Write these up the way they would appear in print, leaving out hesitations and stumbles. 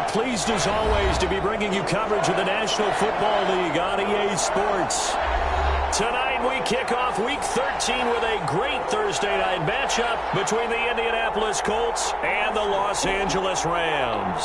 are pleased as always to be bringing you coverage of the National Football League on EA Sports. Tonight we kick off Week 13 with a great Thursday night matchup between the Indianapolis Colts and the Los Angeles Rams.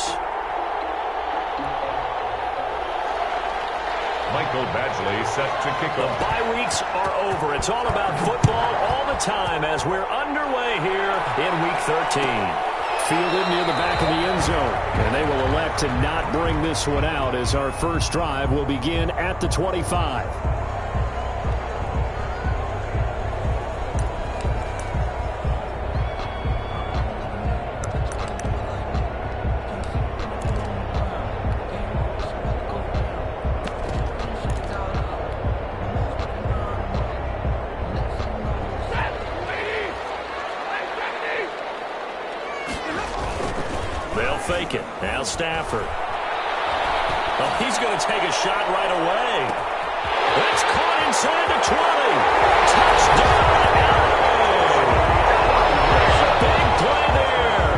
Michael Badgley set to kick off. The bye weeks are over. It's all about football all the time as we're underway here in Week 13. Fielded near the back of the end zone. And they will elect to not bring this one out as our first drive will begin at the 25. They'll fake it. Now Stafford. Oh, he's going to take a shot right away. That's caught inside the 20. Touchdown, LA! Big play there.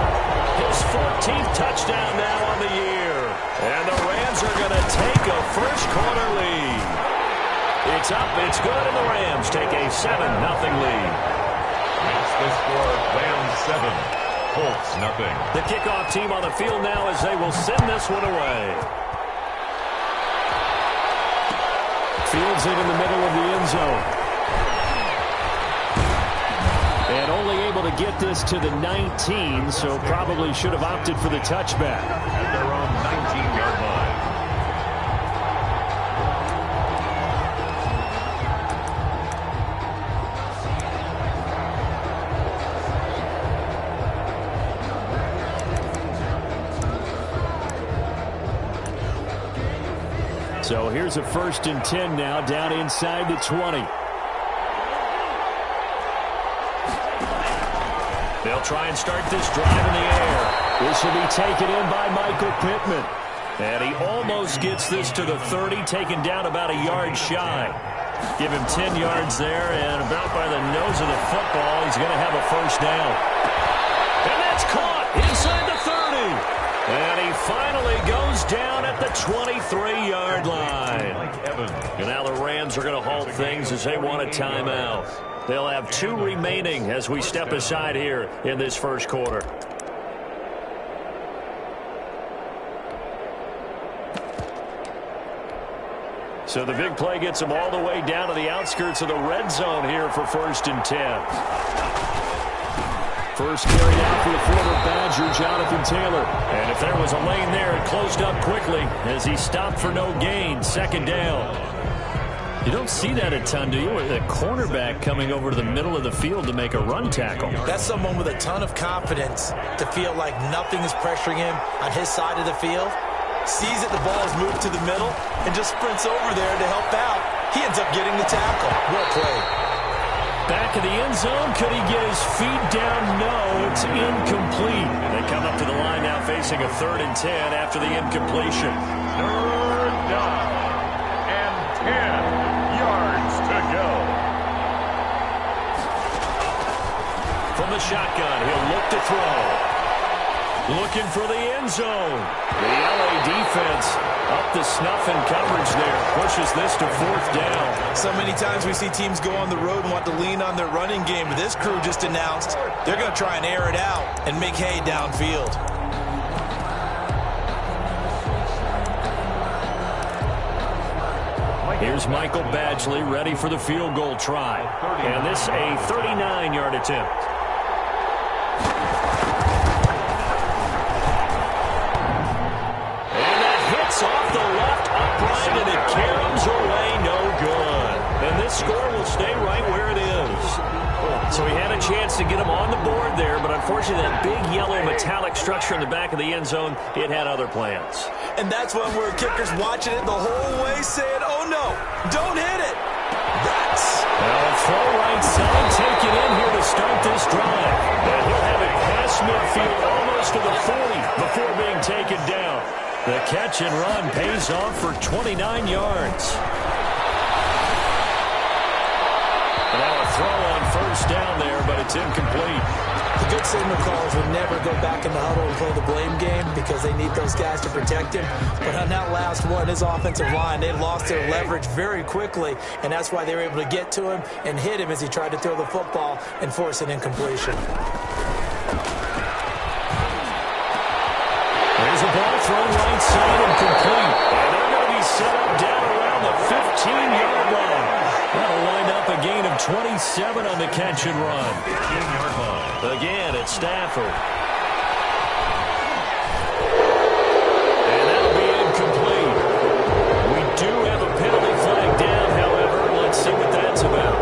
His 14th touchdown now on the year. And the Rams are going to take a first-quarter lead. It's up, it's good, and the Rams take a 7-0 lead. That's the score. Rams 7. Colts, nothing. The kickoff team on the field now as they will send this one away. Fields it in the middle of the end zone. And only able to get this to the 19, so probably should have opted for the touchback. At their own 19-yard line. So here's a 1st and 10 now down inside the 20. They'll try and start this drive in the air. This will be taken in by Michael Pittman. And he almost gets this to the 30, taken down about a yard shy. Give him 10 yards there, and about by the nose of the football, he's going to have a first down. And that's caught inside the 30. And he finally goes down at the 23-yard line. And now the Rams are going to halt things as they want a timeout. They'll have 2 remaining as we step aside here in this first quarter. So the big play gets them all the way down to the outskirts of the red zone here for 1st and 10. First carry out for the former Badger, Jonathan Taylor. And if there was a lane there, it closed up quickly as he stopped for no gain. 2nd down. You don't see that a ton, do you? With a cornerback coming over to the middle of the field to make a run tackle. That's someone with a ton of confidence to feel like nothing is pressuring him on his side of the field. Sees that the ball is moved to the middle and just sprints over there to help out. He ends up getting the tackle. Well played. Back of the end zone. Could he get his feet down? No, it's incomplete. They come up to the line now facing a 3rd and 10 after the incompletion. 3rd down and 10 yards to go. From the shotgun, he'll look to throw. Looking for the end zone. The LA defense up the snuff in coverage there. Pushes this to 4th down. So many times we see teams go on the road and want to lean on their running game. But this crew just announced they're going to try and air it out and make hay downfield. Here's Michael Badgley ready for the field goal try. And this a 39-yard attempt. Off the left upright, and it caroms away, no good. And this score will stay right where it is. So he had a chance to get him on the board there, but unfortunately that big yellow metallic structure in the back of the end zone, it had other plans. And that's when we're kickers watching it the whole way saying, oh no, don't hit it. That's... Now a throw right side, take it in here to start this drive. And he'll have it past midfield almost to the 40 before being taken down. The catch and run pays off for 29 yards. Now a throw on 1st down there, but it's incomplete. The good signal callers would never go back in the huddle and play the blame game because they need those guys to protect him. But on that last one, his offensive line, they lost their leverage very quickly, and that's why they were able to get to him and hit him as he tried to throw the football and force an incompletion. There's a ball thrown right side and complete. And they're going to be set up down around the 15-yard line. That'll wind up a gain of 27 on the catch and run. 15-yard line. Again, it's Stafford. And that'll be incomplete. We do have a penalty flag down, however. Let's see what that's about.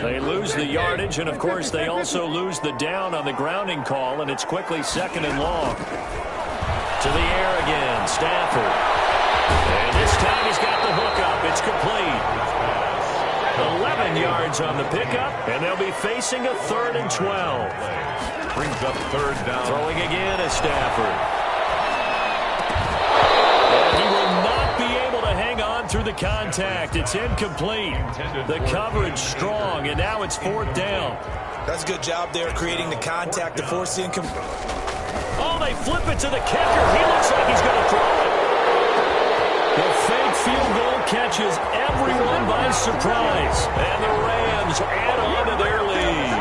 They lose the yardage, and, of course, they also lose the down on the grounding call, and it's quickly 2nd and long. To the air again, Stafford. And this time he's got the hook up. It's complete. 11 yards on the pickup, and they'll be facing a 3rd and 12. Brings up 3rd down. Throwing again is Stafford. And he will not be able to hang on through the contact. It's incomplete. The coverage strong, and now it's 4th down. That's a good job there creating the contact to force the incomplete. Oh, they flip it to the kicker. He looks like he's going to throw it. The fake field goal catches everyone by surprise. And the Rams add on to their lead.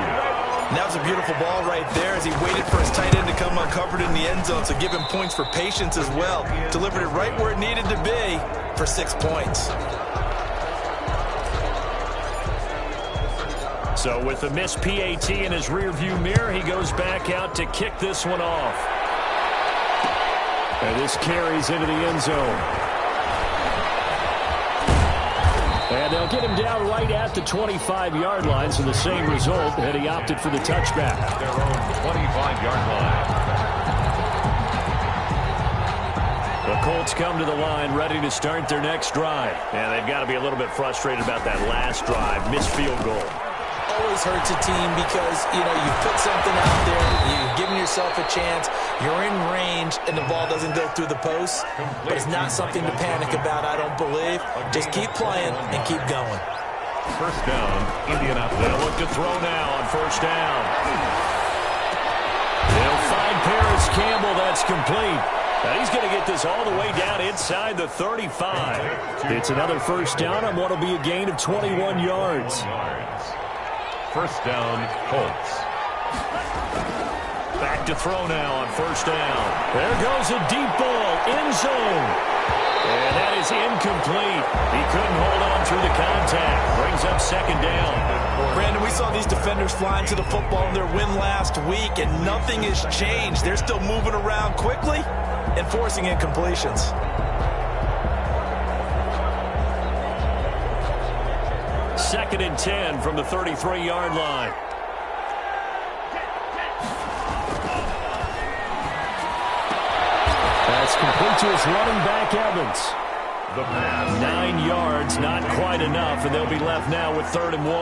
That was a beautiful ball right there as he waited for his tight end to come uncovered in the end zone, so give him points for patience as well. Delivered it right where it needed to be for 6 points. So with the missed PAT in his rearview mirror, he goes back out to kick this one off. And this carries into the end zone. And they'll get him down right at the 25-yard line, so the same result, and he opted for the touchback. Their own 25-yard line. The Colts come to the line ready to start their next drive. And they've got to be a little bit frustrated about that last drive, missed field goal. Always hurts a team because, you put something out there, you've given yourself a chance, you're in range, and the ball doesn't go through the post. But it's not something to panic about, I don't believe. Just keep playing and keep going. 1st down, Indianapolis. They'll look to throw now on 1st down. They'll find Paris Campbell. That's complete. Now he's going to get this all the way down inside the 35. It's another 1st down on what will be a gain of 21 yards. 1st down, Colts. Back to throw now on 1st down. There goes a deep ball, end zone. And that is incomplete. He couldn't hold on through the contact. Brings up 2nd down. Brandon, we saw these defenders flying to the football in their win last week, and nothing has changed. They're still moving around quickly and forcing incompletions. Second and 10 from the 33-yard line. That's complete to his running back, Evans. The pass. 9 yards, not quite enough, and they'll be left now with 3rd and 1.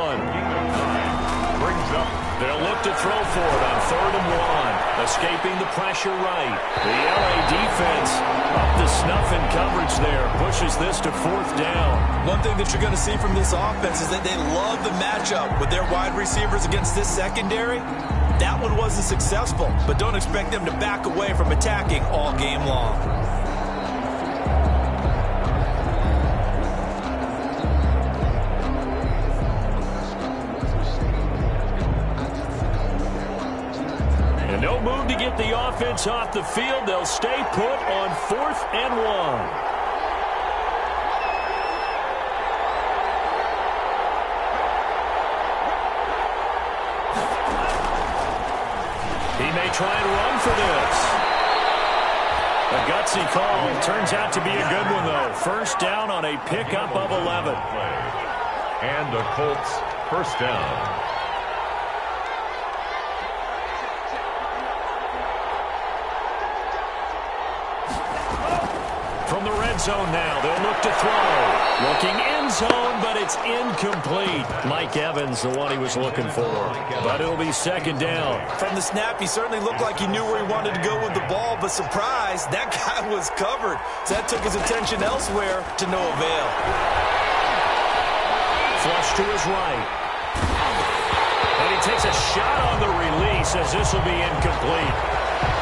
Brings up. They'll look to throw for it on 3rd and 1. Escaping the pressure right. The LA defense up to snuff in coverage there. Pushes this to 4th down. One thing that you're going to see from this offense is that they love the matchup with their wide receivers against this secondary. That one wasn't successful, but don't expect them to back away from attacking all game long. No move to get the offense off the field. They'll stay put on 4th and 1. He may try and run for this. A gutsy call. Turns out to be a good one, though. 1st down on a pickup of 11. And the Colts 1st down. From the the red zone now. They'll look to throw. Looking end zone, but it's incomplete. Mike Evans, the one he was looking for. But it'll be second down. From the snap, he certainly looked like he knew where he wanted to go with the ball, but surprise, that guy was covered. So that took his attention elsewhere to no avail. Flush to his right. And he takes a shot on the release as this will be incomplete.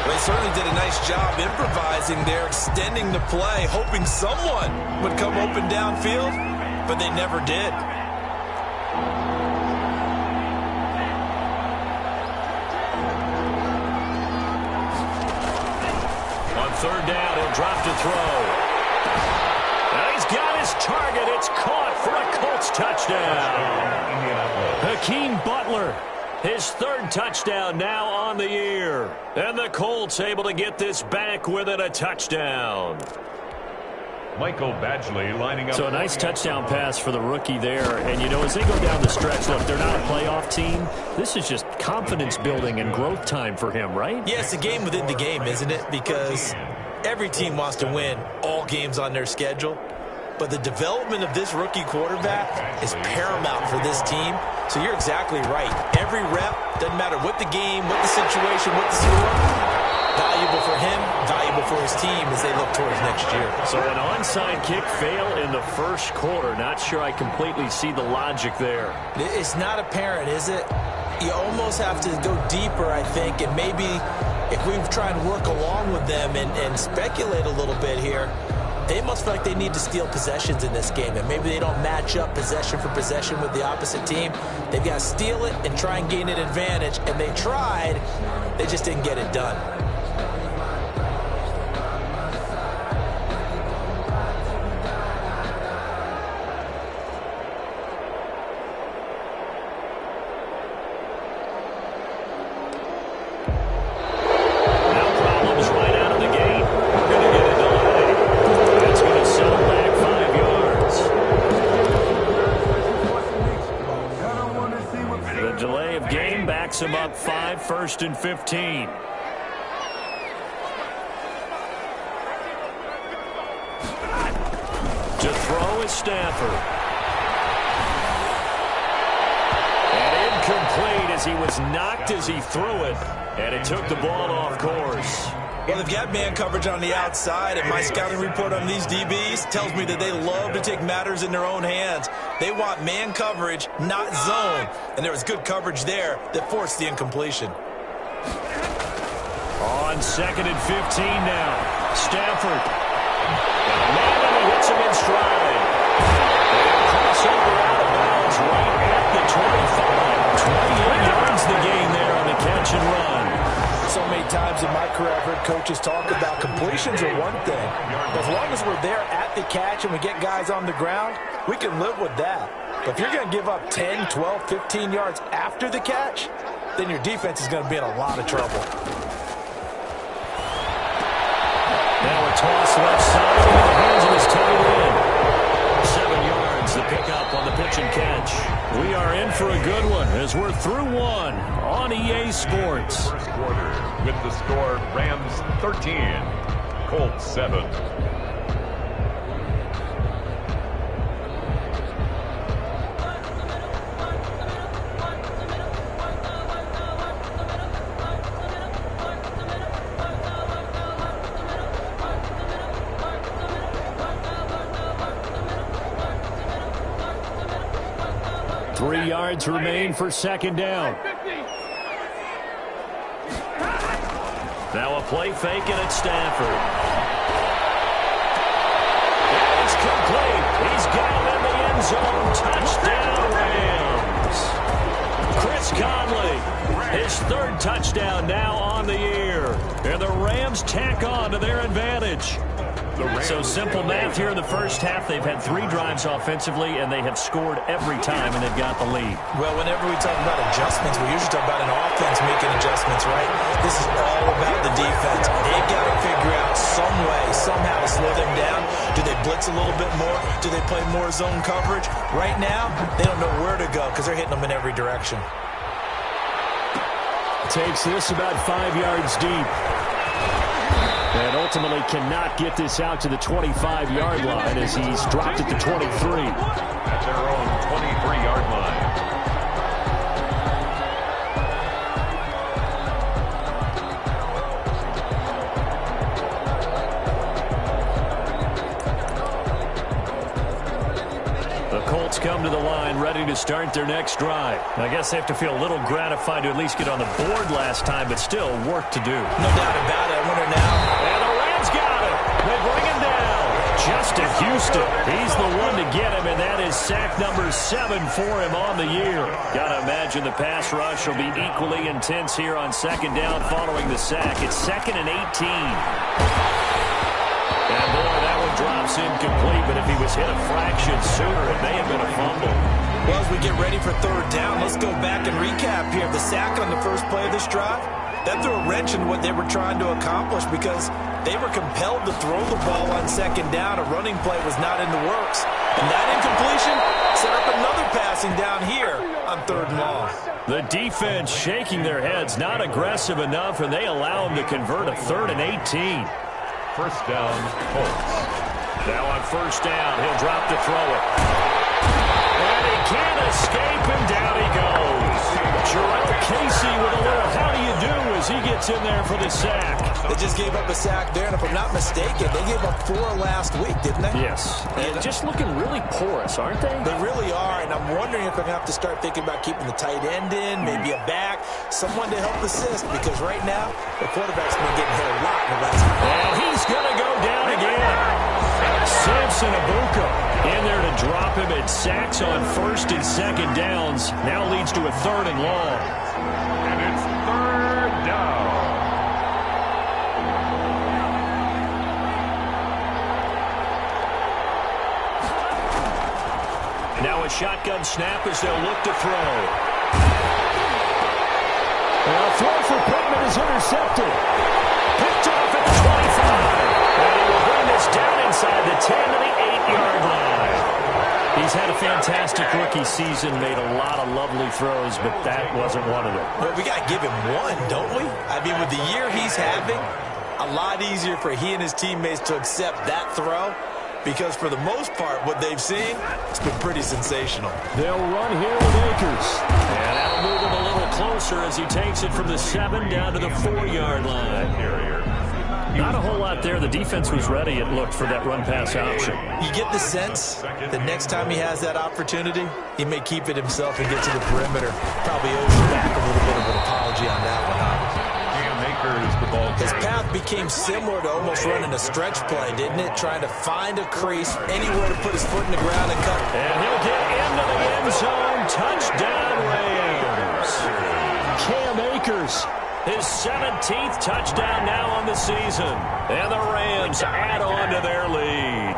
They certainly did a nice job improvising there, extending the play, hoping someone would come open downfield, but they never did. On third down, he'll drop to throw. And he's got his target. It's caught for a Colts touchdown. Hakeem Butler, his third touchdown now on the year. And the Colts able to get this back within a touchdown. Michael Badgley lining up. So a nice touchdown pass for the rookie there. And, you know, as they go down the stretch, look, they're not a playoff team. This is just confidence building and growth time for him, right? Yeah, it's a game within the game, isn't it? Because every team wants to win all games on their schedule. But the development of this rookie quarterback is paramount for this team. So you're exactly right. Every rep, doesn't matter what the game, what the situation, what the score, valuable for him, valuable for his team as they look towards next year. So an onside kick fail in the first quarter. Not sure I completely see the logic there. It's not apparent, is it? You almost have to go deeper, I think, and maybe if we try and work along with them and speculate a little bit here, they must feel like they need to steal possessions in this game, and maybe they don't match up possession for possession with the opposite team. They've got to steal it and try and gain an advantage, and they tried. They just didn't get it done. Him up 5, 1st and 15. To throw is Stafford. And incomplete as he was knocked as he threw it. And it took the ball off course. Well, they've got man coverage on the outside, and my scouting report on these DBs tells me that they love to take matters in their own hands. They want man coverage, not zone. And there was good coverage there that forced the incompletion. On 2nd and 15 now. Stafford. And he hits him in stride. And crossover out of bounds right at the 25. 28 yards the gain there on the catch and run. So many times in my career I've heard coaches talk about completions are one thing. But as long as we're there at the catch and we get guys on the ground, we can live with that. But if you're going to give up 10, 12, 15 yards after the catch, then your defense is going to be in a lot of trouble. Now a toss left side in the hands of his tight end. 7 yards, the pickup on the pitch and catch. We are in for a good one as we're through one on EA Sports. First quarter with the score Rams 13, Colts 7. Three yards remain for second down. Now a play fake and it's Stafford. It's complete. He's got him in the end zone. Touchdown Rams. Chris Conley, his third touchdown now on the year. And the Rams tack on to their advantage. So simple math here in the first half. They've had 3 drives offensively, and they have scored every time, and they've got the lead. Well, whenever we talk about adjustments, we usually talk about an offense making adjustments, right? This is all about the defense. They've got to figure out some way, somehow to slow them down. Do they blitz a little bit more? Do they play more zone coverage? Right now, they don't know where to go because they're hitting them in every direction. Takes this about 5 yards deep. And ultimately cannot get this out to the 25-yard line as he's dropped at the 23. At their own 23-yard line. Come to the line, ready to start their next drive. I guess they have to feel a little gratified to at least get on the board last time, but still work to do. No doubt about it. I wonder now. And the Rams got him. They bring him down. Justin Houston. He's the one to get him, and that is sack number 7 for him on the year. Gotta imagine the pass rush will be equally intense here on second down following the sack. It's 2nd and 18. And boy, that one drops incomplete, but if he was hit a fraction sooner, it may have been a fumble. Well, as we get ready for third down, let's go back and recap here. The sack on the first play of this drive, that threw a wrench in what they were trying to accomplish because they were compelled to throw the ball on second down. A running play was not in the works. And that incompletion set up another passing down here on third and long. The defense shaking their heads, not aggressive enough, and they allow him to convert a 3rd and 18. First down, Colts. Now on first down, he'll drop to throw it. And he can't escape, and down he goes. Jarrell Casey with a little how do you do as he gets in there for the sack. They just gave up a sack there, and if I'm not mistaken, they gave up 4 last week, didn't they? Yes. And just looking really porous, aren't they? They really are, and I'm wondering if they're going to have to start thinking about keeping the tight end in, maybe a back, someone to help assist, because right now, the quarterback's been getting hit a lot in the last week. And he's going to go down again. Samson Abuka in there to drop him at sacks on first and second downs. Now leads to a 3rd and long. And it's 3rd down. Now a shotgun snap as they'll look to throw. And a throw for Pittman is intercepted. Picked off at the 25. And he will bring this down inside the 10 to the 8-yard line. He's had a fantastic rookie season, made a lot of lovely throws, but that wasn't one of them. Well, we got to give him one, don't we? I mean, with the year he's having, a lot easier for he and his teammates to accept that throw. Because for the most part, what they've seen, it's been pretty sensational. They'll run here with Akers. And that'll move him a little closer as he takes it from the 7 down to the 4-yard line. Not a whole lot there. The defense was ready, it looked, for that run-pass option. You get the sense that next time he has that opportunity, he may keep it himself and get to the perimeter. Probably owes him back a little bit of an apology on that one, huh? His path became similar to almost running a stretch play, didn't it? Trying to find a crease, anywhere to put his foot in the ground and cut. And he'll get into the end zone. Touchdown, Rams. Cam Akers, his 17th touchdown now on the season. And the Rams add on to their lead.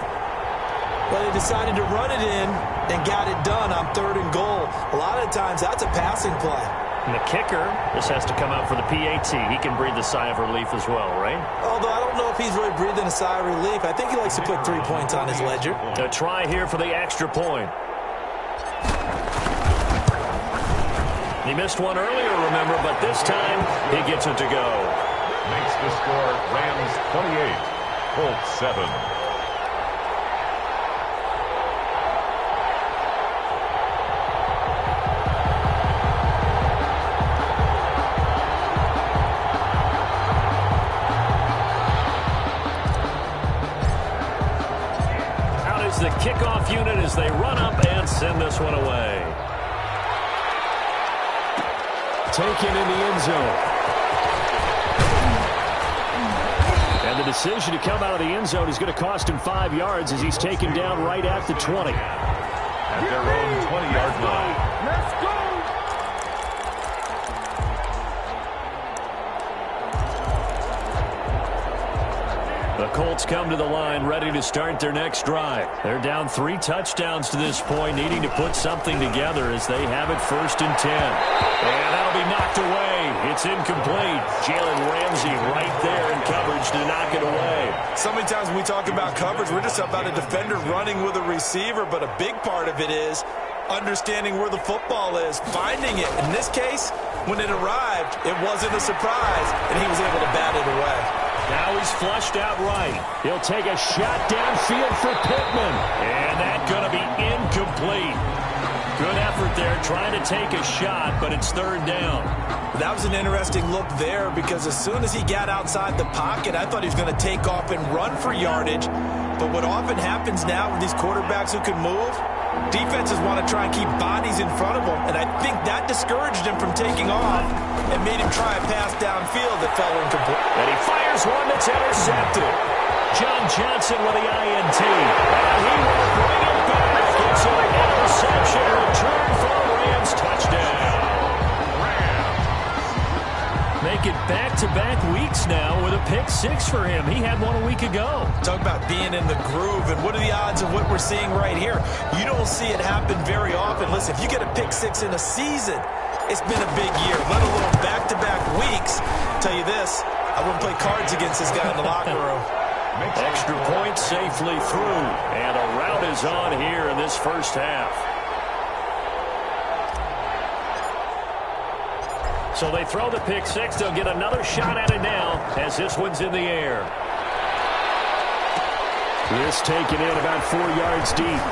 Well, they decided to run it in and got it done on 3rd and goal. A lot of times, that's a passing play. And the kicker, this has to come out for the PAT. He can breathe a sigh of relief as well, right? Although I don't know if he's really breathing a sigh of relief. I think he likes to put 3 points on his ledger. A try here for the extra point. He missed one earlier, remember, but this time he gets it to go. Makes the score Rams 28, Colts 7. The kickoff unit as they run up and send this one away. Taken in the end zone. And the decision to come out of the end zone is going to cost him 5 yards as he's taken down right at the 20. At their own 20-yard line. Let's go! The Colts come to the line ready to start their next drive. They're down 3 touchdowns to this point, needing to put something together as they have it 1st and 10. And that'll be knocked away. It's incomplete. Jalen Ramsey right there in coverage to knock it away. So many times when we talk about coverage, we're just about a defender running with a receiver, but a big part of it is understanding where the football is, finding it. In this case, when it arrived, it wasn't a surprise, and he was able to bat it away. Now he's flushed out right. He'll take a shot downfield for Pittman. And that's going to be incomplete. Good effort there trying to take a shot, but it's third down. That was an interesting look there because as soon as he got outside the pocket, I thought he was going to take off and run for yardage. But what often happens now with these quarterbacks who can move, defenses want to try and keep bodies in front of them, and I think that discouraged him from taking off and made him try a pass downfield that fell incomplete. And he fires one that's intercepted. John Johnson with the INT. And he will bring it back. It's an interception return for a Rams touchdown. Make it back-to-back weeks now with a pick six for him. He had one a week ago. Talk about being in the groove, and what are the odds of what we're seeing right here? You don't see it happen very often. Listen, if you get a pick six in a season, it's been a big year, let alone back-to-back weeks. I'll tell you this, I wouldn't play cards against this guy in the locker room. Extra point safely through, and a rout is on here in this first half. So they throw the pick six. They'll get another shot at it now as this one's in the air. This taken in about 4 yards deep.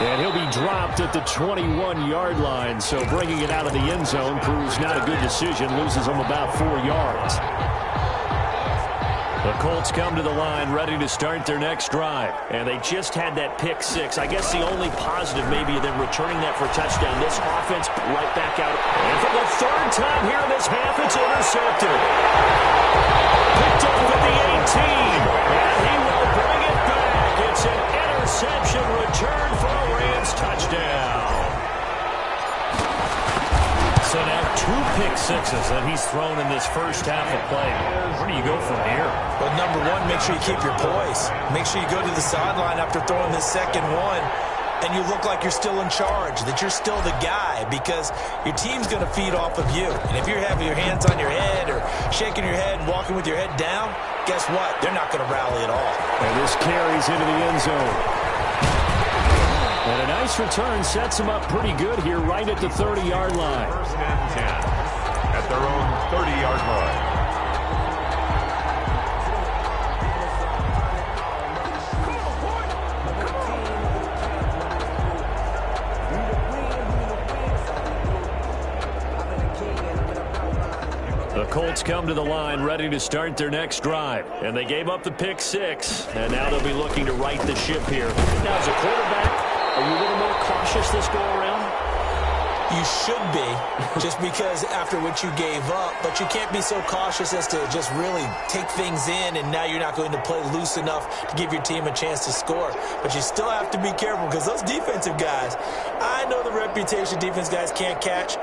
And he'll be dropped at the 21-yard line. So bringing it out of the end zone proves not a good decision. Loses them about 4 yards. The Colts come to the line ready to start their next drive. And they just had that pick six. I guess the only positive maybe of them returning that for a touchdown. This offense right back out. And for the third time here in this half, it's intercepted. Picked up at the 18. And he will bring it back. It's an interception return for a Rams touchdown. So now 2 pick sixes that he's thrown in this first half of play. Where do you go from here? Well, number one, make sure you keep your poise. Make sure you go to the sideline after throwing this second one, and you look like you're still in charge, that you're still the guy, because your team's going to feed off of you. And if you're having your hands on your head or shaking your head and walking with your head down, guess what? They're not going to rally at all. And this carries into the end zone. And a nice return sets them up pretty good here right at the 30-yard line. First and 10 at their own 30-yard line. The Colts come to the line ready to start their next drive. And they gave up the pick six. And now they'll be looking to right the ship here. Now, as a quarterback, are you a little more cautious this go-around? You should be, just because after what you gave up. But you can't be so cautious as to just really take things in, and now you're not going to play loose enough to give your team a chance to score. But you still have to be careful, because those defensive guys, I know the reputation defense guys can't catch.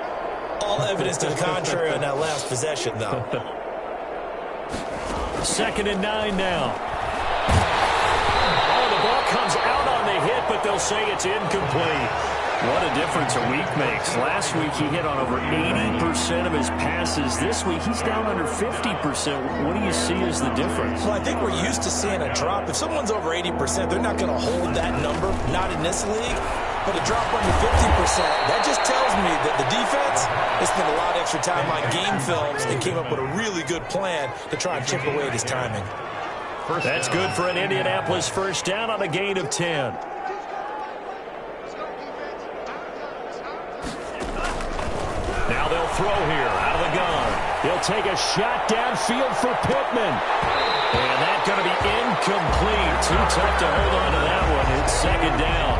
All evidence to the contrary on that last possession, though. 2nd and 9 now. Oh, the ball comes out on the hit, but they'll say it's incomplete. What a difference a week makes. Last week he hit on over 80% of his passes. This week he's down under 50%. What do you see as the difference? Well, I think we're used to seeing a drop. If someone's over 80%, they're not going to hold that number, not in this league. But a drop under 50%, that just tells me that the defense has spent a lot of extra time on game films and came up with a really good plan to try and chip away at his timing. That's good for an Indianapolis first down on a gain of 10. Now they'll throw here out of the gun. He'll take a shot downfield for Pittman. And that's going to be incomplete. Too tough to hold on to that one. It's 2nd down.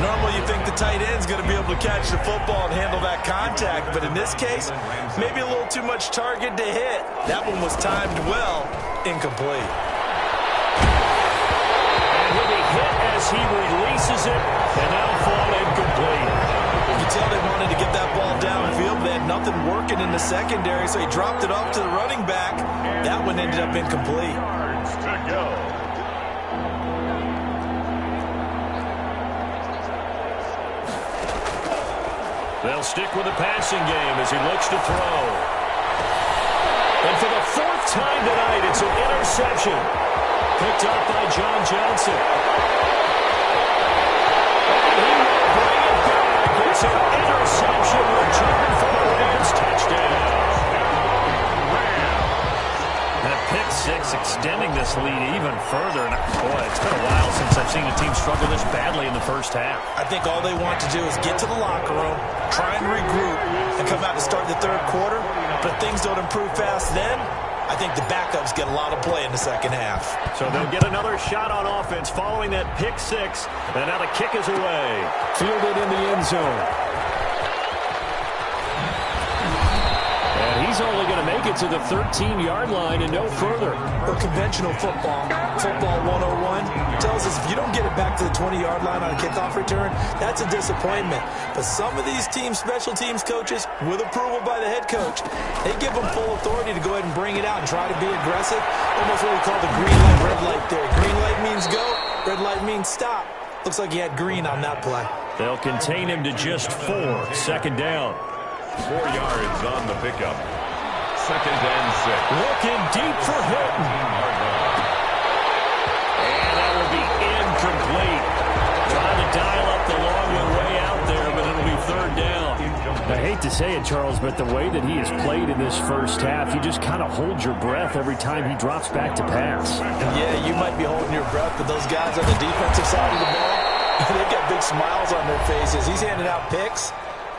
Normally you think the tight end's going to be able to catch the football and handle that contact, but in this case, maybe a little too much target to hit. That one was timed well, incomplete. And he'll be hit as he releases it, and now fall incomplete. You can tell they wanted to get that ball downfield. They had nothing working in the secondary, so he dropped it off to the running back. That one ended up incomplete. Yards to go. They'll stick with the passing game as he looks to throw. And for the 4th time tonight, it's an interception. Picked up by John Johnson. And he will bring it back. It's an interception return for the Rams touchdown. pick six, extending this lead even further. And boy, it's been a while since I've seen a team struggle this badly in the first half. I think all they want to do is get to the locker room, try and regroup, and come out to start the third quarter. But if things don't improve fast then, I think the backups get a lot of play in the second half. So they'll get another shot on offense following that pick six. And now the kick is away. Fielded in the end zone. And he's only going to make it to the 13-yard line and no further. Well, conventional football 101, tells us if you don't get it back to the 20-yard line on a kickoff return, that's a disappointment. But some of these teams, special teams coaches, with approval by the head coach, they give them full authority to go ahead and bring it out and try to be aggressive. Almost what we call the green light, red light theory. Green light means go, red light means stop. Looks like he had green on that play. They'll contain him to just 4. Second down. 4 yards on the pickup. Second and 6. Looking deep for Hilton. And that will be incomplete. Trying to dial up the long one way out there, but it'll be third down. I hate to say it, Charles, but the way that he has played in this first half, you just kind of hold your breath every time he drops back to pass. Yeah, you might be holding your breath, but those guys on the defensive side of the ball, they've got big smiles on their faces. He's handing out picks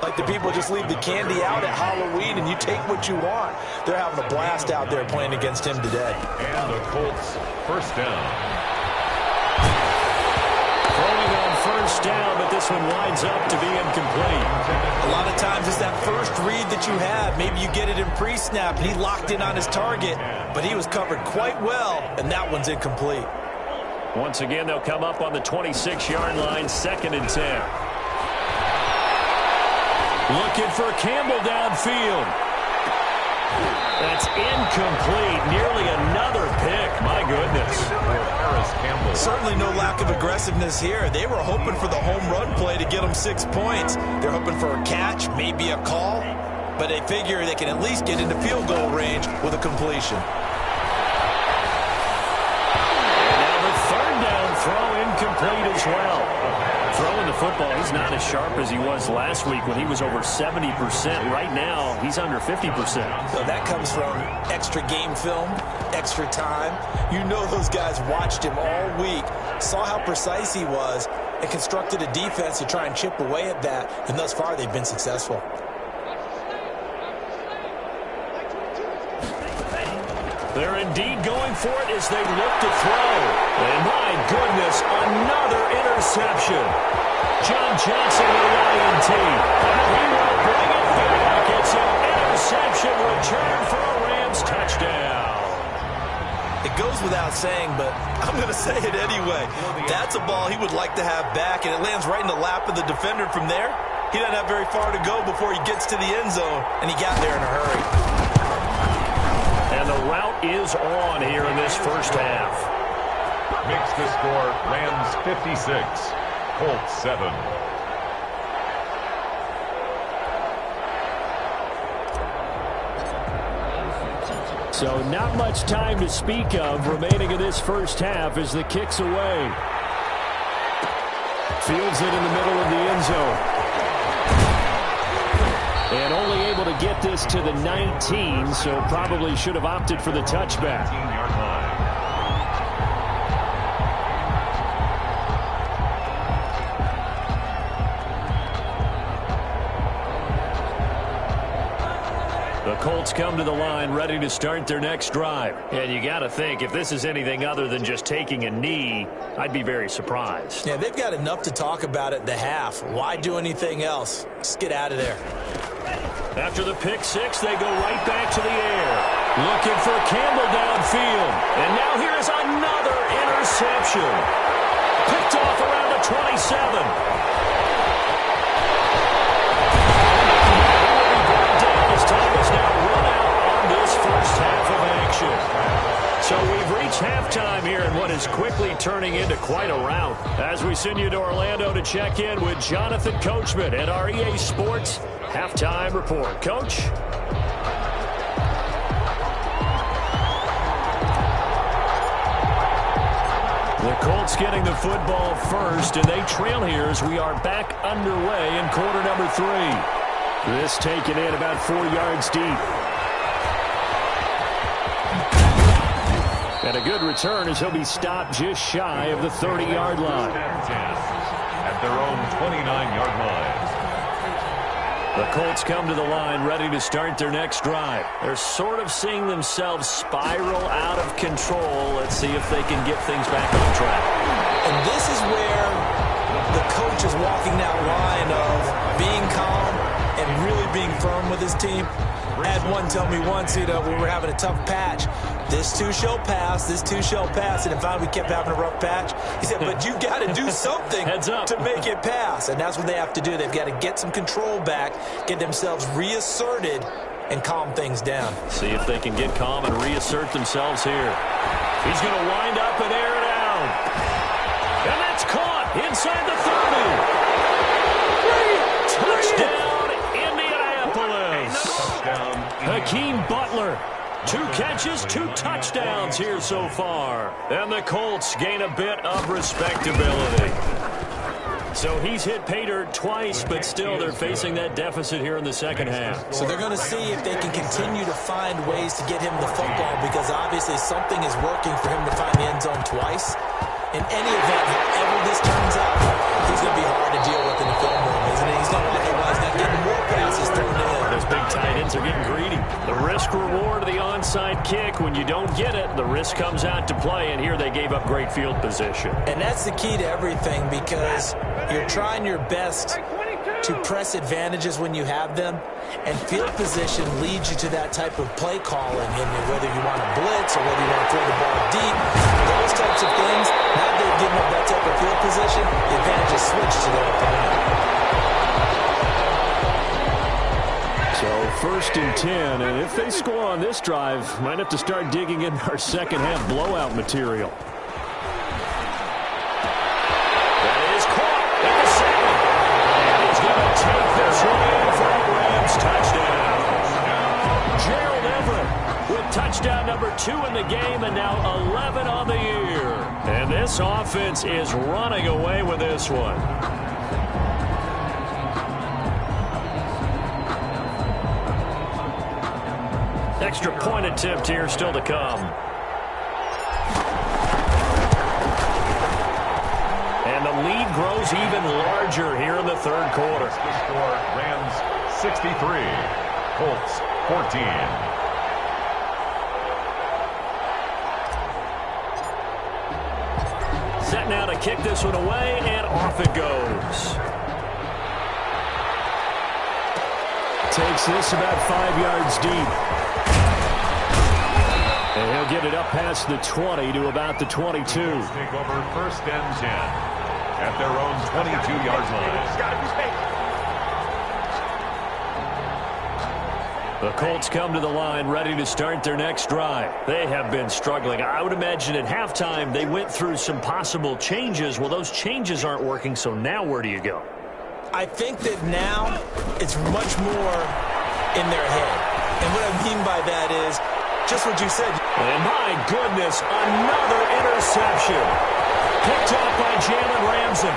like the people just leave the candy out at Halloween and you take what you want. They're having a blast out there playing against him today. And the Colts first down. Throwing on first down, but this one winds up to be incomplete. A lot of times it's that first read that you have. Maybe you get it in pre-snap and he locked in on his target, but he was covered quite well, and that one's incomplete. Once again, they'll come up on the 26-yard line, 2nd and 10. Looking for Campbell downfield. That's incomplete. Nearly another pick. My goodness. Harris Campbell. Certainly no lack of aggressiveness here. They were hoping for the home run play to get them 6 points. They're hoping for a catch, maybe a call, but they figure they can at least get into field goal range with a completion. And now the third down throw incomplete as well. Throwing the football, he's not as sharp as he was last week when he was over 70%. Right now, he's under 50%. So that comes from extra game film, extra time. You know those guys watched him all week, saw how precise he was, and constructed a defense to try and chip away at that, and thus far they've been successful. They're indeed going for it as they look to throw. And my goodness, another interception. John Johnson with the INT. He will bring it back. It's an interception return for a Rams touchdown. It goes without saying, but I'm going to say it anyway. That's a ball he would like to have back, and it lands right in the lap of the defender from there. He doesn't have very far to go before he gets to the end zone, and he got there in a hurry. And the route is on here in this first half. Makes the score Rams 56, Colts 7. So not much time to speak of remaining in this first half as the kick's away. Fields it in the middle of the end zone. And only able to get this to the 19, so probably should have opted for the touchback. 15-yard line. The Colts come to the line ready to start their next drive. And you got to think, if this is anything other than just taking a knee, I'd be very surprised. Yeah, they've got enough to talk about at the half. Why do anything else? Just get out of there. After the pick six, they go right back to the air. Looking for Campbell downfield. And now here is another interception. Picked off around the 27. Time is now run out on this first half of action. So we've reached halftime here in what is quickly turning into quite a rout. As we send you to Orlando to check in with Jonathan Coachman at our EA Sports Halftime Report. Coach? The Colts getting the football first, and they trail here as we are back underway in quarter number 3. This taken in about 4 yards deep. And a good return as he'll be stopped just shy of the 30-yard line. At their own 29-yard line. The Colts come to the line ready to start their next drive. They're sort of seeing themselves spiral out of control. Let's see if they can get things back on track. And this is where the coach is walking that line of being calm and really being firm with his team. I had one tell me once, when we were having a tough patch, this too shall pass, this too shall pass. And finally we kept having a rough patch. He said, but you got to do something to make it pass. And that's what they have to do. They've got to get some control back, get themselves reasserted, and calm things down. See if they can get calm and reassert themselves here. He's going to wind up and air it out. And that's caught inside the 30. Touchdown, Indianapolis. Hakeem Butler. 2 catches, 2 touchdowns here so far. And the Colts gain a bit of respectability. So he's hit pay dirt twice, but still they're facing that deficit here in the second half. So they're going to see if they can continue to find ways to get him the football, because obviously something is working for him to find the end zone twice. In any event, however this turns out, he's going to be hard to deal with in the film room, isn't he? He's going to otherwise not getting more passes thrown in. Those big tight ends are getting greedy. The risk-reward of the onside kick, when you don't get it, the risk comes out to play, and here they gave up great field position. And that's the key to everything, because you're trying your best to press advantages when you have them, and field position leads you to that type of play calling, and whether you want to blitz or whether you want to throw the ball deep, those types of things, now they've given up that type of field position, the advantage is switched to their opponent. So 1st and 10, and if they score on this drive, might have to start digging in our second half blowout material. That is caught at the 7. And he's going to take this one in for a Rams touchdown. Gerald Everett with touchdown number 2 in the game, and now 11 on the year. And this offense is running away with this one. Extra point attempt here still to come. And the lead grows even larger here in the third quarter. The score, Rams 63, Colts 14. Set now to kick this one away, and off it goes. Takes this about 5 yards deep. And he'll get it up past the 20 to about the 22. Take over 1st and 10 at their own 22-yard line. The Colts come to the line ready to start their next drive. They have been struggling. I would imagine at halftime they went through some possible changes. Well, those changes aren't working, so now where do you go? I think that now it's much more in their head. And what I mean by that is just what you said. And my goodness, another interception. Picked off by Jalen Ramsey.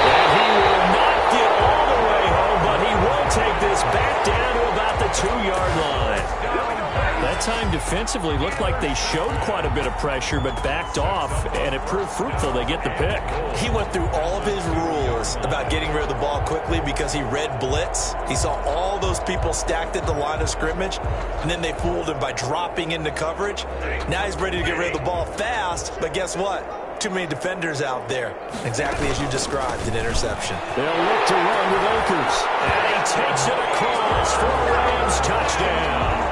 And he will not get all the way home, but he will take this back down to about the 2-yard line. That time defensively looked like they showed quite a bit of pressure, but backed off, and it proved fruitful. They get the pick. He went through all of his rules about getting rid of the ball quickly because he read blitz. He saw all those people stacked at the line of scrimmage, and then they fooled him by dropping into coverage. Now he's ready to get rid of the ball fast, but guess what? Too many defenders out there. Exactly as you described, an interception. They'll look to run with Akers. And he takes it across for a Rams touchdown.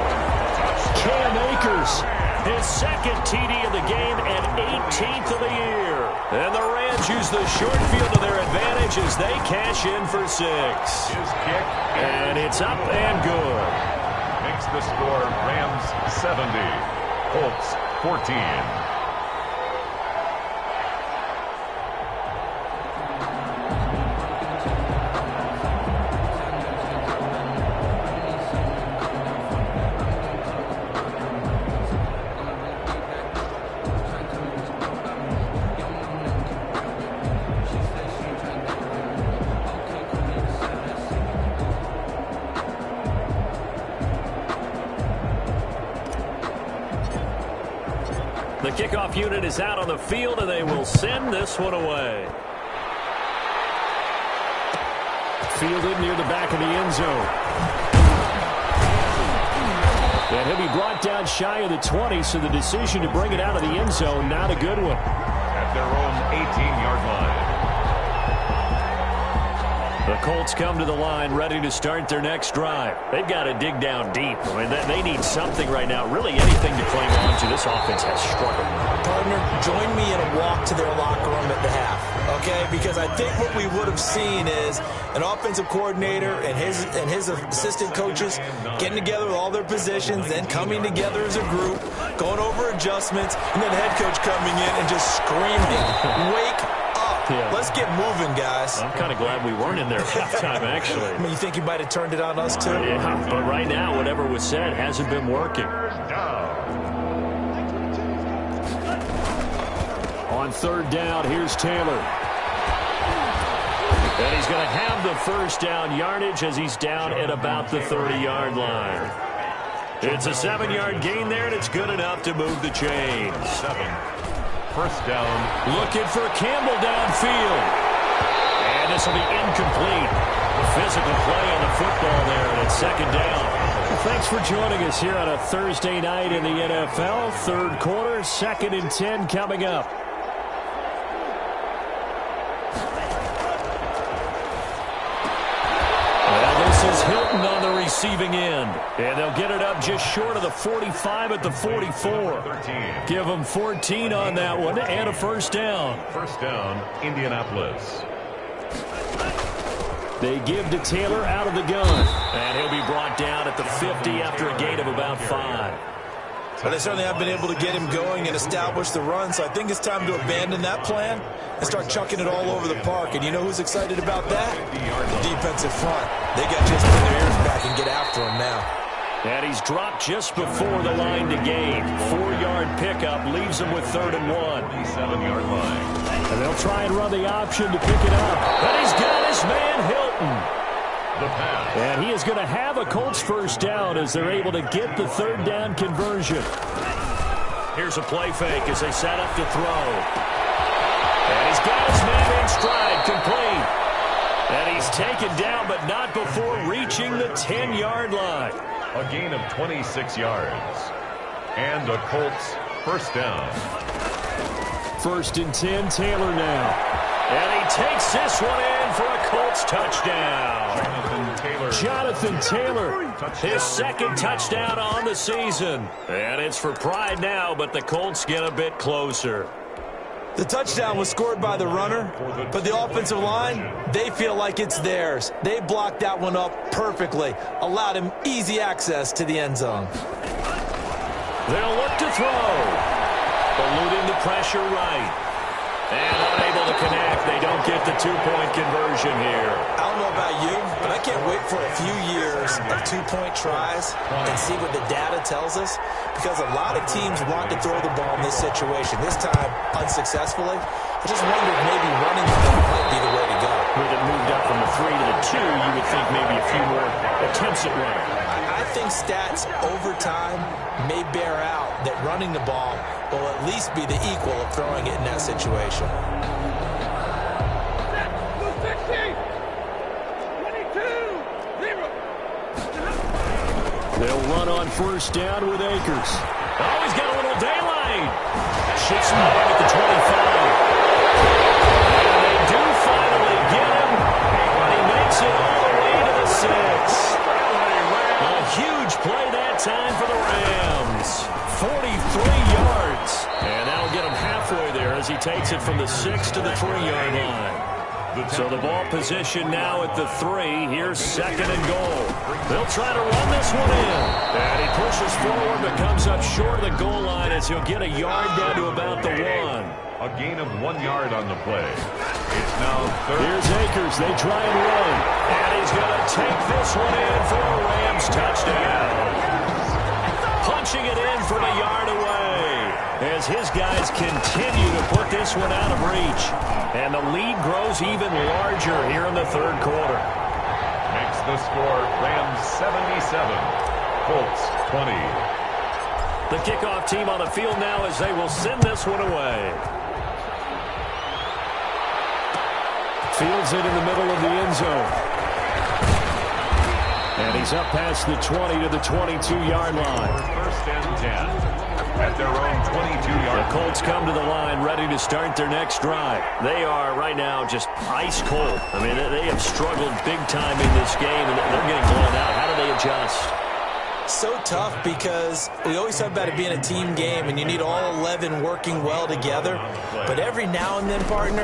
Cam Akers, his second TD of the game and 18th of the year. And the Rams use the short field to their advantage as they cash in for 6. His kick. And it's up and good. Makes the score Rams 70, Colts 14. The kickoff unit is out on the field, and they will send this one away. Fielded near the back of the end zone. And he'll be brought down shy of the 20, so the decision to bring it out of the end zone, not a good one. At their own 18-yard line. The Colts come to the line ready to start their next drive. They've got to dig down deep. I mean, they need something right now, really anything to cling on to. This offense has struggled. Partner, join me in a walk to their locker room at the half, okay? Because I think what we would have seen is an offensive coordinator and his assistant coaches getting together with all their positions, then coming together as a group, going over adjustments, and then the head coach coming in and just screaming, "Wake up. Yeah. Let's get moving, guys." I'm kind of glad we weren't in there at halftime, actually. I mean, you think he might have turned it on us, too? Yeah, but right now, whatever was said hasn't been working. On third down, here's Taylor. And he's going to have the first down yardage as he's down at about the 30-yard line. It's a 7-yard gain there, and it's good enough to move the chains. 7. First down. Looking for Campbell downfield. And this will be incomplete. A physical play on the football there, and it's second down. Well, thanks for joining us here on a Thursday night in the NFL. Third quarter, 2nd and 10 coming up. This is Hilton on the receiving end. And they'll get it up just short of the 45 at the 44. 13. Give them 14 on that one and a first down. First down, Indianapolis. They give to Taylor out of the gun. And he'll be brought down at the 50 after a gain of about 5. But they certainly have been able to get him going and establish the run, so I think it's time to abandon that plan and start chucking it all over the park. And you know who's excited about that? The defensive front. They got just put their ears back and get after him now. And he's dropped just before the line to gain. 4-yard pickup leaves him with 3rd and 1. 7-yard line. And they'll try and run the option to pick it up. And he's got his man Hilton. The pass. And he is going to have a Colts first down as they're able to get the 3rd down conversion. Here's a play fake as they set up to throw. And he's got his man in stride, complete. And he's taken down, but not before reaching the 10-yard line. A gain of 26 yards. And a Colts first down. 1st and 10, Taylor now. And he takes this one in for a Colts touchdown. Jonathan Taylor, his 2nd touchdown on the season. And it's for pride now, but the Colts get a bit closer. The touchdown was scored by the runner, but the offensive line, they feel like it's theirs. They blocked that one up perfectly, allowed him easy access to the end zone. They'll look to throw. Eluding the pressure right. And unable to connect. They don't get the 2-point conversion here. I don't know about you, but I can't wait for a few years of 2-point tries and see what the data tells us, because a lot of teams want to throw the ball in this situation. This time, unsuccessfully. I just wonder if maybe running the ball might be the way to go. With it moved up from the 3 to the 2, you would think maybe a few more attempts at running. I think stats over time may bear out that running the ball will at least be the equal of throwing it in that situation. They'll run on first down with Akers. Oh, he's got a little daylight. Shoots him away at the 25. And they do finally get him, but he makes it all the way to the 6. A huge play that time for the Rams. 43 yards. And that'll get him halfway there as he takes it from the 6 to the 3-yard line. So the ball position now at the 3. Here's 2nd and goal. They'll try to run this one in. And he pushes forward but comes up short of the goal line as he'll get a yard down to about the 1. A gain of 1 yard on the play. It's now 3rd. Here's Akers. They try and run. And he's going to take this one in for a Rams touchdown. Punching it in from a yard away as his guys continue to put this one out of reach. And the lead grows even larger here in the 3rd quarter. Makes the score Rams 77, Colts 20. The kickoff team on the field now as they will send this one away. Fields it in the middle of the end zone. And he's up past the 20 to the 22-yard line. First and 10. At their own 22-yard. The Colts come to the line ready to start their next drive. They are right now just ice cold. I mean, they have struggled big time in this game, and they're getting blown out. How do they adjust? So tough because we always talk about it being a team game and you need all 11 working well together. But every now and then, partner,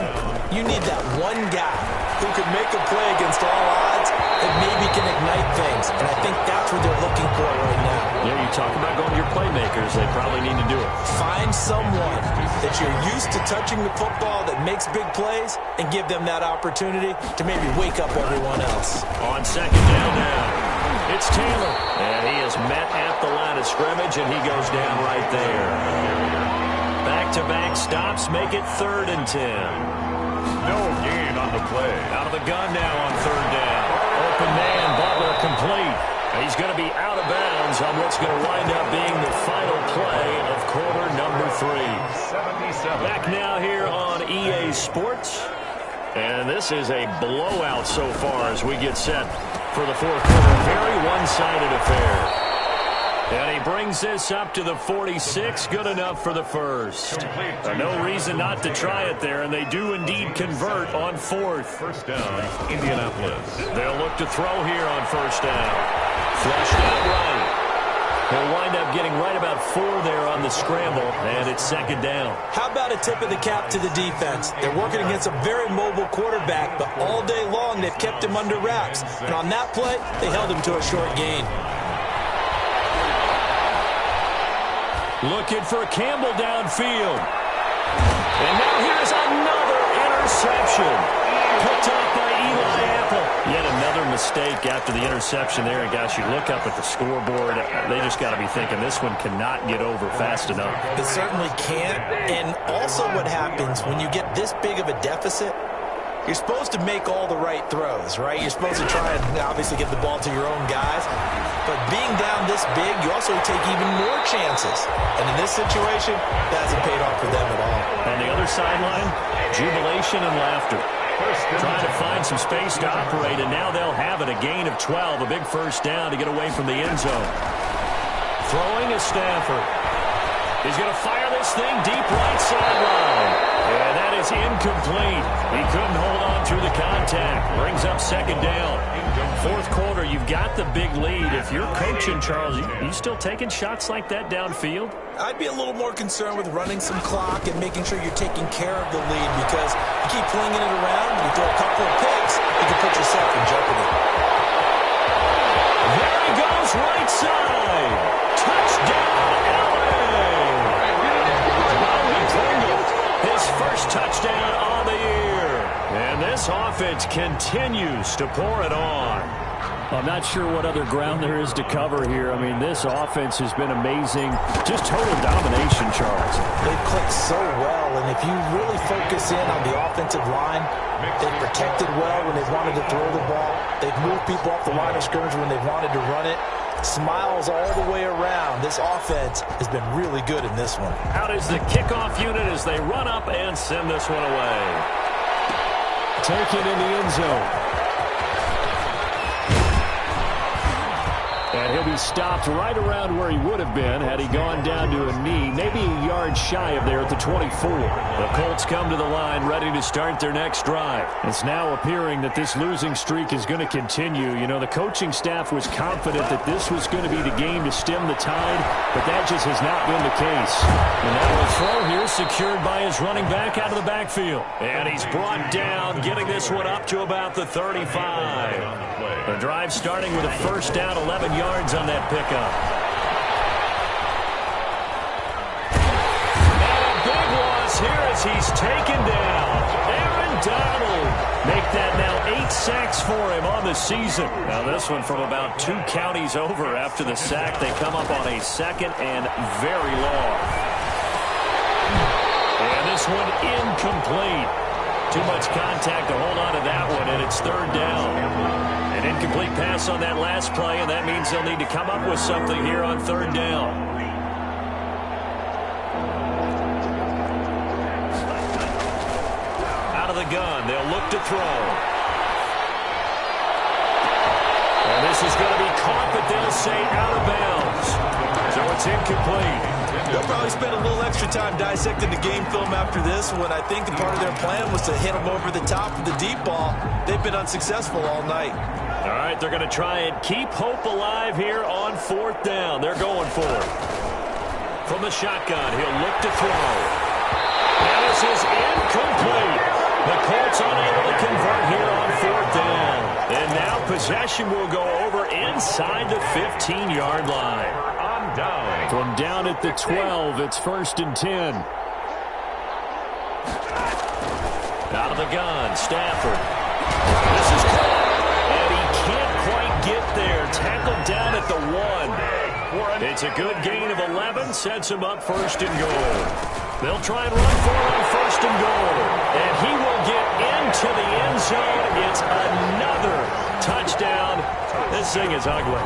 you need that one guy who can make a play against all odds that maybe can ignite things. And I think that's what they're looking for right now. Yeah, you talk about going to your playmakers. They probably need to do it. Find someone that you're used to touching the football that makes big plays and give them that opportunity to maybe wake up everyone else. On second down now. It's Taylor, and he is met at the line of scrimmage, and he goes down right there. Back-to-back stops make it 3rd and 10. No gain on the play. Out of the gun now on 3rd down. Open man, Butler complete. He's going to be out of bounds on what's going to wind up being the final play of quarter number 3. 77. Back now here on EA Sports. And this is a blowout so far as we get set for the 4th quarter. Very one-sided affair. And he brings this up to the 46. Good enough for the first. No reason not to try it there, and they do indeed convert on 4th. First down, Indianapolis. They'll look to throw here on 1st down. Flushed out right. He'll wind up getting right about 4 there on the scramble, and it's 2nd down. How about a tip of the cap to the defense? They're working against a very mobile quarterback, but all day long they've kept him under wraps. And on that play, they held him to a short gain. Looking for Campbell downfield. And now here's another interception. Picked off by Eli Apple. Yet another mistake after the interception there. And gosh, you look up at the scoreboard, they just got to be thinking this one cannot get over fast enough. It certainly can't. And also what happens when you get this big of a deficit, you're supposed to make all the right throws, right? You're supposed to try and obviously get the ball to your own guys. But being down this big, you also take even more chances. And in this situation, that hasn't paid off for them at all. On the other sideline, jubilation and laughter. Trying to find some space to operate, and now they'll have it. A gain of 12, a big first down to get away from the end zone. Throwing is Stafford. He's going to fire this thing deep right sideline. And that is incomplete. He couldn't hold on through the contact. Brings up 2nd down. 4th quarter, you've got the big lead. If you're coaching, Charles, you still taking shots like that downfield? I'd be a little more concerned with running some clock and making sure you're taking care of the lead, because you keep flinging it around, you throw a couple of picks, you can put yourself in jeopardy. There he goes, right side. Touchdown, LA. His first touchdown on the year. And this offense continues to pour it on. I'm not sure what other ground there is to cover here. I mean, this offense has been amazing. Just total domination, Charles. They've clicked so well, and if you really focus in on the offensive line, they've protected well when they've wanted to throw the ball. They've moved people off the line of scrimmage when they've wanted to run it. Smiles all the way around. This offense has been really good in this one. Out is the kickoff unit as they run up and send this one away. Taken in the end zone. And he'll be stopped right around where he would have been had he gone down to a knee, maybe a yard shy of there at the 24. The Colts come to the line ready to start their next drive. It's now appearing that this losing streak is going to continue. You know, the coaching staff was confident that this was going to be the game to stem the tide, but that just has not been the case. And now a throw here secured by his running back out of the backfield. And he's brought down, getting this one up to about the 35. The drive starting with a first down, 11 yards on that pickup. And a big loss here as he's taken down. Aaron Donald make that now 8 sacks for him on the season. Now this one from about 2 counties over after the sack. They come up on a 2nd and very long. And this one incomplete. Too much contact to hold on to that one, and it's 3rd down. An incomplete pass on that last play, and that means they'll need to come up with something here on 3rd down. the gun. They'll look to throw. And this is going to be caught, but they'll say out of bounds. So it's incomplete. They'll probably spend a little extra time dissecting the game film after this one. I think the part of their plan was to hit them over the top of the deep ball. They've been unsuccessful all night. All right, they're going to try and keep hope alive here on 4th down. They're going for it. From the shotgun, he'll look to throw. And this is incomplete. The Colts unable to convert here on 4th down. And now possession will go over inside the 15-yard line. On down. From down at the 12, it's 1st and 10. Out of the gun, Stafford. This is caught. And he can't quite get there. Tackled down at the 1. It's a good gain of 11. Sets him up 1st and goal. They'll try and run for it on 1st and goal. And he will get into the end zone. It's another touchdown. This thing is ugly.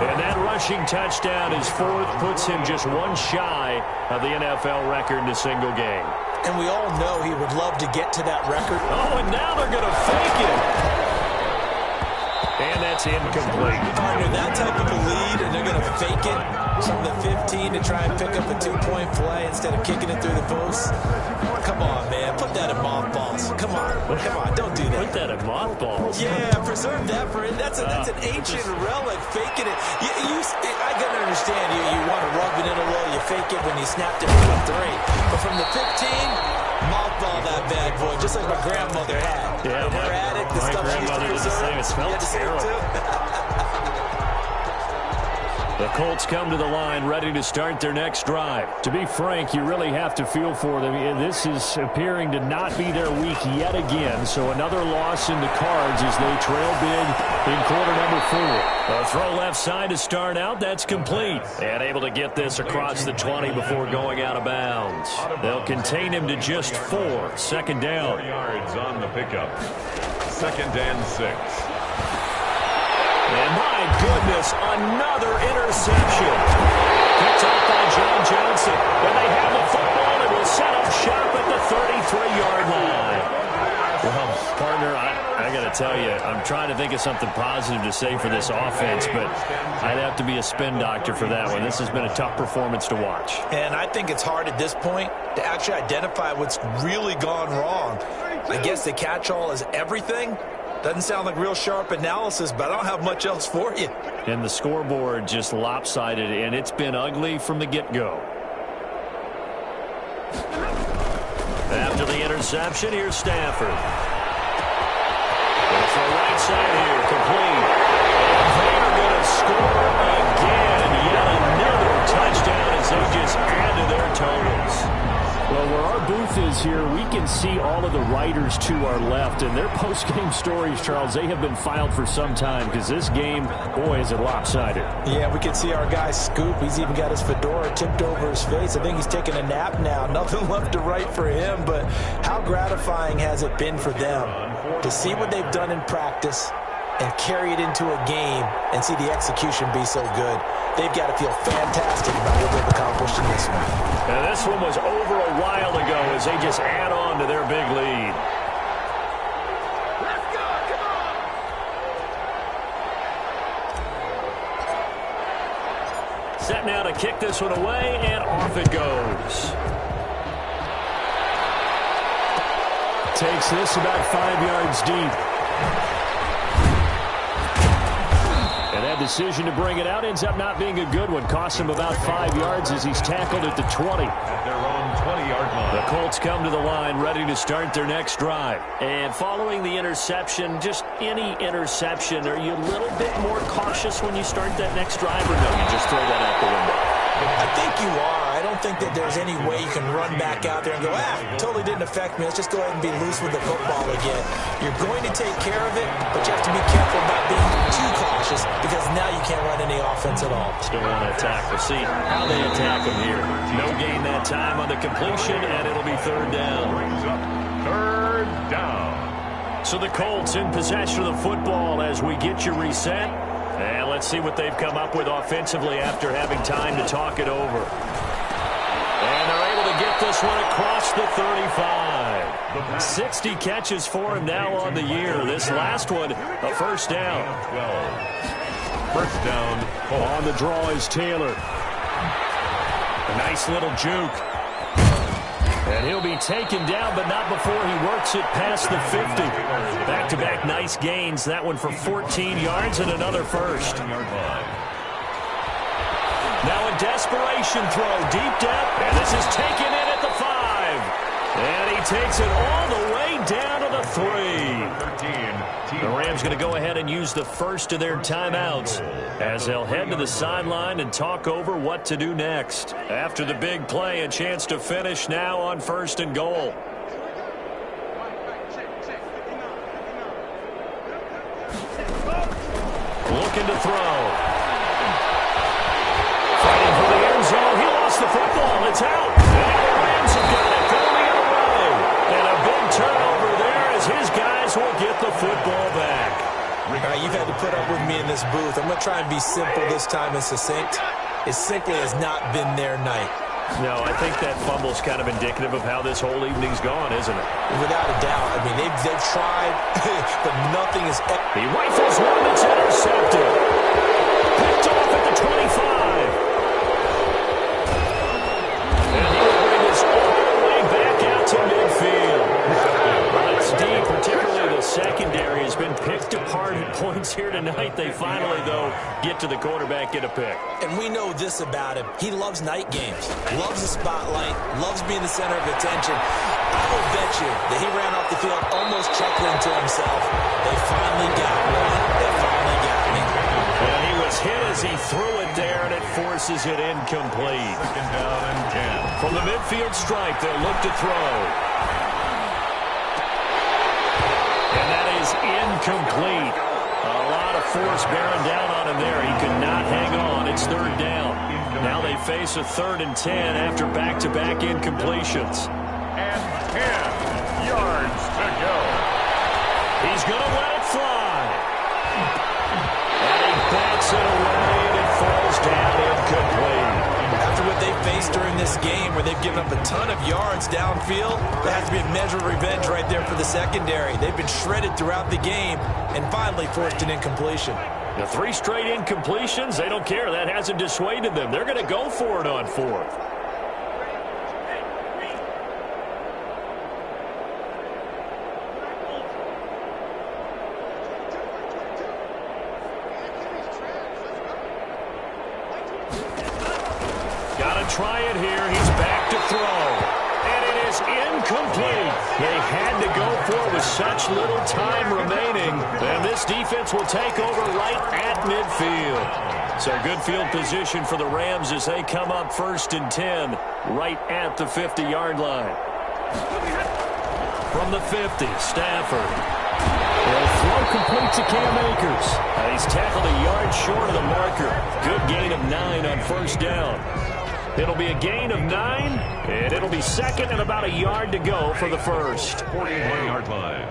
And that rushing touchdown is 4th, puts him just one shy of the NFL record in a single game. And we all know he would love to get to that record. Oh, and now they're going to fake it. And that's incomplete. Under that type of a lead, and they're going to fake it from the 15 to try and pick up a 2-point play instead of kicking it through the post. Come on, man. Put that in mothballs. Come on. Come on. Don't do that. Put that in mothballs. Yeah, preserve that for it. That's an ancient relic. Faking it. I can understand you want to rub it in a little. You fake it when you snapped it from the 3. But from the 15, mothball that bad boy, just like my grandmother had. Yeah, in her attic, the stuff she used to preserve. It smelled terrible. The Colts come to the line ready to start their next drive. To be frank, you really have to feel for them. This is appearing to not be their week yet again. So another loss in the cards as they trail big in quarter number 4. A throw left side to start out. That's complete. And able to get this across the 20 before going out of bounds. They'll contain him to just 4. 2nd down. 4 yards on the pickup. 2nd and 6. And my goodness, another interception. Picked up by John Johnson. And they have the football and will set up shop at the 33-yard line. Well, partner, I got to tell you, I'm trying to think of something positive to say for this offense, but I'd have to be a spin doctor for that one. This has been a tough performance to watch. And I think it's hard at this point to actually identify what's really gone wrong. I guess the catch-all is everything. Doesn't sound like real sharp analysis, but I don't have much else for you. And the scoreboard just lopsided, and it's been ugly from the get-go. After the interception, here's Stafford. It's the right side here, complete. And they're going to score again. Yet another touchdown as they just add to their totals. Well, where our booth is here, we can see all of the writers to our left. And their post-game stories, Charles, they have been filed for some time because this game, boy, is it lopsided. Yeah, we can see our guy Scoop. He's even got his fedora tipped over his face. I think he's taking a nap now. Nothing left to write for him, but how gratifying has it been for them to see what they've done in practice and carry it into a game and see the execution be so good. They've got to feel fantastic about what they've accomplished in this one. And this one was over a while ago as they just add on to their big lead. Let's go, come on! Set now to kick this one away, and off it goes. Takes this about 5 yards deep. And that decision to bring it out ends up not being a good one. Costs him about 5 yards as he's tackled at the 20. At their own 20-yard line. The Colts come to the line ready to start their next drive. And following the interception, just any interception, are you a little bit more cautious when you start that next drive, or no, you just throw that out the window? I think you are. I don't think that there's any way you can run back out there and go, totally didn't affect me. Let's just go ahead and be loose with the football again. You're going to take care of it, but you have to be careful about being too cautious because now you can't run any offense at all. Still want to attack. We'll see how they attack him here. No gain that time on the completion, and it'll be 3rd down. 3rd down. So the Colts in possession of the football as we get you reset. And let's see what they've come up with offensively after having time to talk it over. And they're able to get this one across the 35. 60 catches for him now on the year. This last one, a first down. 12. First down. On the draw is Taylor. A nice little juke. And he'll be taken down, but not before he works it past the 50. Back-to-back nice gains. That one for 14 yards and another first. Now a desperation throw, deep depth, and this is taken in at the 5. And he takes it all the way down to the 3. The Rams going to go ahead and use the first of their timeouts as they'll head to the sideline and talk over what to do next. After the big play, a chance to finish now on 1st and goal. Looking to throw. Fighting for the end zone. He lost the football. It's out. And the Rams have got it going the other way. And a big turnover there as his guys will get the football back. All right, you've had to put up with me in this booth. I'm going to try and be simple this time and succinct. It simply has not been their night. No, I think that fumble's kind of indicative of how this whole evening's gone, isn't it? Without a doubt. I mean, they've tried, but nothing is... He rifles one that's intercepted. Picked off at the 25. And he will bring us all the way back out to midfield. Well, it's deep, particularly the secondary has been picked apart at points here tonight. They finally, though, get to the quarterback, get a pick. And we know this about him. He loves night games, loves the spotlight, loves being the center of attention. I will bet you that he ran off the field almost chuckling to himself. They finally got me. They finally got me. And he was hit as he threw it there, and it forces it incomplete. 2nd down and 10. From the midfield stripe, they'll look to throw. And that is incomplete. A lot of force bearing down on him there. He could not hang on. It's 3rd down. Now they face a 3rd and 10 after back-to-back incompletions. And 10 yards to go. He's going to let it fly. And he backs it away, and it falls down incomplete. After what they faced during this game where they've given up a ton of yards downfield, there has to be a measure of revenge right there for the secondary. They've been shredded throughout the game and finally forced an incompletion. The 3 straight incompletions, they don't care. That hasn't dissuaded them. They're going to go for it on 4th. Try it here. He's back to throw. And it is incomplete. They had to go for it with such little time remaining. And this defense will take over right at midfield. So good field position for the Rams as they come up 1st and 10 right at the 50-yard line. From the 50, Stafford. They'll throw complete to Cam Akers. He's tackled a yard short of the marker. Good gain of 9 on 1st down. It'll be a gain of 9, and it'll be 2nd and about a yard to go for the first. 41-yard line.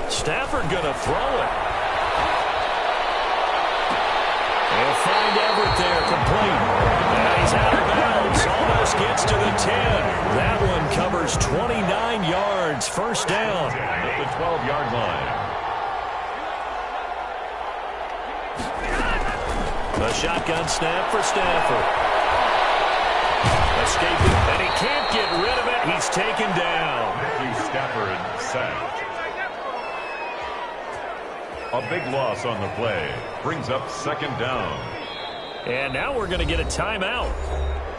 Stafford gonna throw it. He'll find Everett there, complete. And he's out of bounds, almost gets to the 10. That one covers 29 yards, 1st down. At the 12-yard line. The shotgun snap for Stafford. Escaping, and he can't get rid of it. He's taken down. Stafford sacked. A big loss on the play. Brings up 2nd down. And now we're going to get a timeout.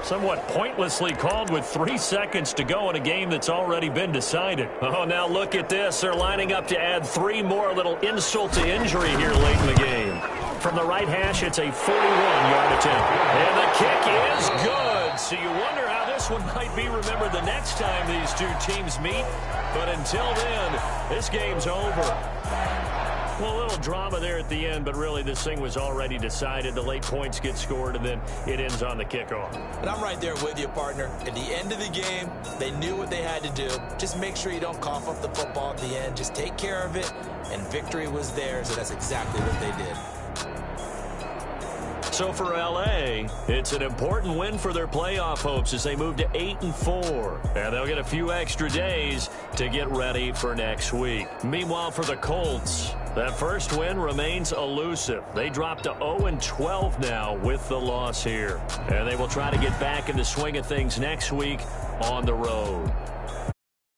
Somewhat pointlessly called with 3 seconds to go in a game that's already been decided. Oh, now look at this. They're lining up to add 3 more, little insult to injury here late in the game. From the right hash, it's a 41-yard attempt. And the kick is good. So you wonder how this one might be remembered the next time these two teams meet. But until then, this game's over. Well, a little drama there at the end, but really this thing was already decided. The late points get scored, and then it ends on the kickoff. And I'm right there with you, partner. At the end of the game, they knew what they had to do. Just make sure you don't cough up the football at the end. Just take care of it, and victory was theirs, and that's exactly what they did. So for L.A., it's an important win for their playoff hopes as they move to 8-4. And they'll get a few extra days to get ready for next week. Meanwhile, for the Colts, that first win remains elusive. They dropped to 0-12 now with the loss here. And they will try to get back in the swing of things next week on the road.